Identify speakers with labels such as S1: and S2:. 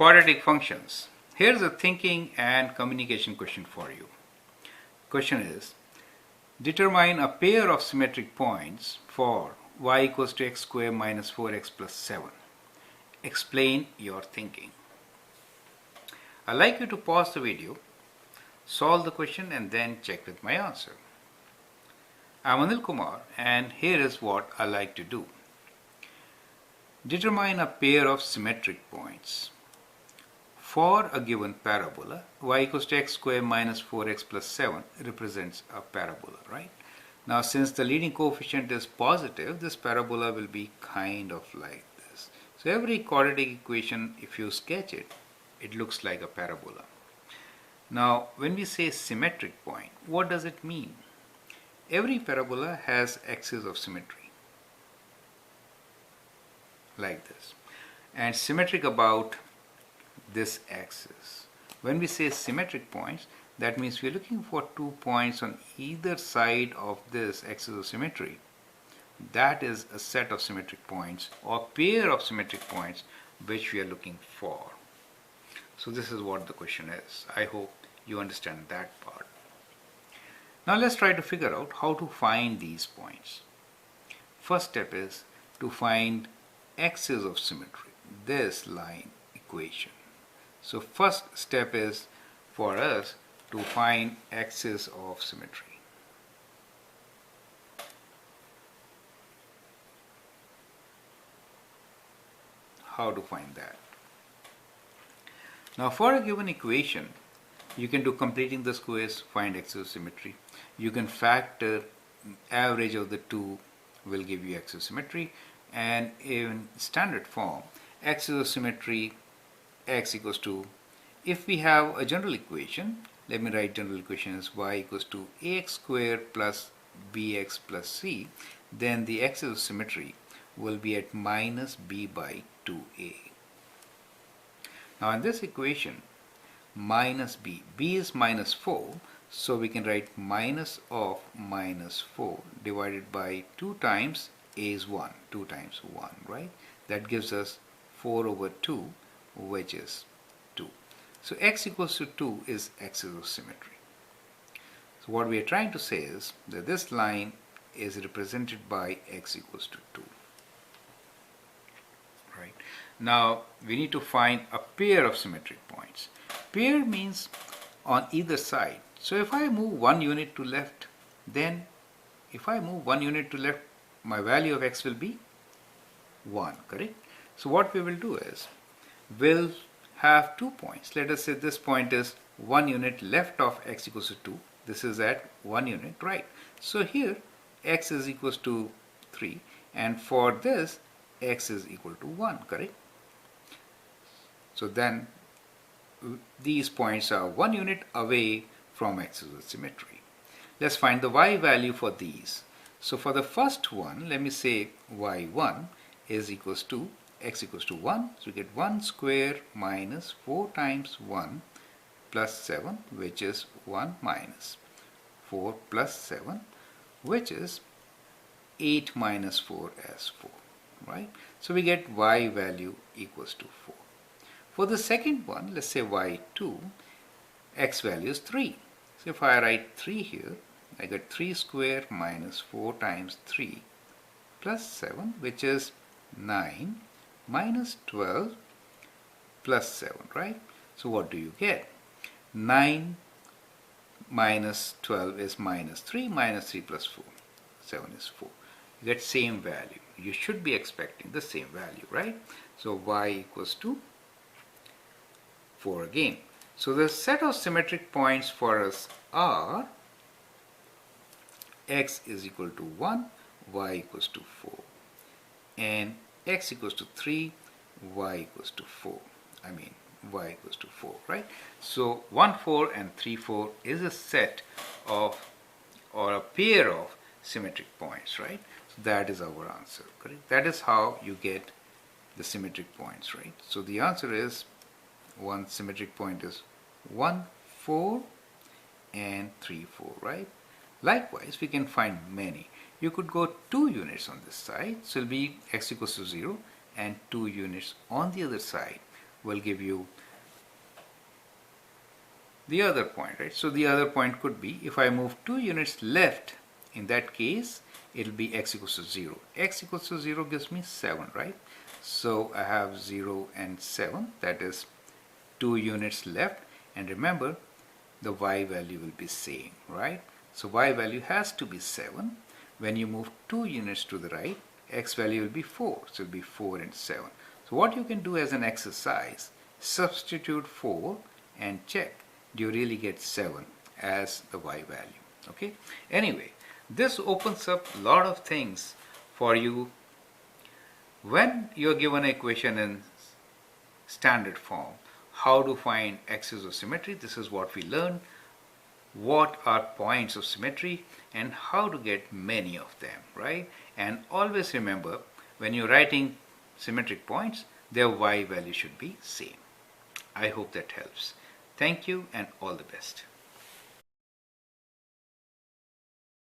S1: Quadratic functions. Here's a thinking and communication question for you. Question is, determine a pair of symmetric points for y equals to x squared minus 4x plus 7. Explain your thinking. I'd like you to pause the video, solve the question and then check with my answer. I'm Anil Kumar and here is what I like to do. Determine a pair of symmetric points. For a given parabola, y equals to x squared minus 4x plus 7 represents a parabola, right? Now since the leading coefficient is positive, this parabola will be kind of like this. So every quadratic equation, if you sketch it, it looks like a parabola. Now when we say symmetric point, what does it mean? Every parabola has axis of symmetry, like this, and symmetric about this axis. When we say symmetric points, that means we are looking for 2 points on either side of this axis of symmetry. That is a set of symmetric points or pair of symmetric points which we are looking for. So this is what the question is. I hope you understand that part. Now let's try to figure out how to find these points. First step is to find axis of symmetry, this line equation. So first step is for us to find axis of symmetry. How to find that? Now for a given equation, you can do completing the squares, find axis of symmetry. You can factor average of the two will give you axis of symmetry, and in standard form, axis of symmetry x equals to, if we have a general equation, let me write general equation as y equals to ax squared plus bx plus c, then the axis of symmetry will be at minus b by 2a. Now in this equation, minus b is minus 4, so we can write minus of minus 4 divided by 2 times a is 1, 2 times 1, right? That gives us 4 over 2, which is 2. So x equals to 2 is axis of symmetry. So what we are trying to say is that this line is represented by x equals to 2. Right? Now we need to find a pair of symmetric points. Pair means on either side. So if I move 1 unit to left, then if I move 1 unit to left, my value of x will be 1, correct? So what we will do is, we'll have 2 points. Let us say this point is 1 unit left of x equals to 2. This is at 1 unit, right? So here x is equals to 3, and for this x is equal to 1, correct? So then these points are 1 unit away from axis of symmetry. Let's find the y value for these. So for the first one, let me say y1 is equals to x equals to 1. So we get 1 square minus 4 times 1 plus 7, which is 1 minus 4 plus 7, which is 8 minus 4 as 4, right? So we get y value equals to 4. For the second one, let's say y2, x value is 3. So if I write 3 here, I get 3 square minus 4 times 3 plus 7, which is 9 minus 12 plus 7, right? So what do you get? 9 minus 12 is minus 3, minus 3 plus 4. 7 is 4. You get same value. You should be expecting the same value, right? So y equals to 4 again. So the set of symmetric points for us are x is equal to 1, y equals to 4, and x equals to 3, y equals to 4. Y equals to 4, right? So 1, 4 and 3, 4 is a set of, or a pair of symmetric points, right? So that is our answer, correct? That is how you get the symmetric points, right? So the answer is, one symmetric point is 1, 4 and 3, 4, right? Likewise, we can find many. You could go 2 units on this side, so it will be x equals to 0, and 2 units on the other side, will give you the other point, right? So the other point could be, if I move 2 units left, in that case it will be x equals to 0. X equals to 0 gives me 7, right? So I have 0 and 7, that is 2 units left, and remember the y value will be same, right? So y value has to be 7. When you move 2 units to the right, x value will be 4, so it will be 4 and 7. So what you can do as an exercise, substitute 4 and check, do you really get 7 as the y value? Okay. Anyway, this opens up a lot of things for you when you're given an equation in standard form. How to find axes of symmetry, this is what we learned. What are points of symmetry and how to get many of them, right? And always remember, when you're writing symmetric points, their y value should be same. I hope that helps. Thank you and all the best.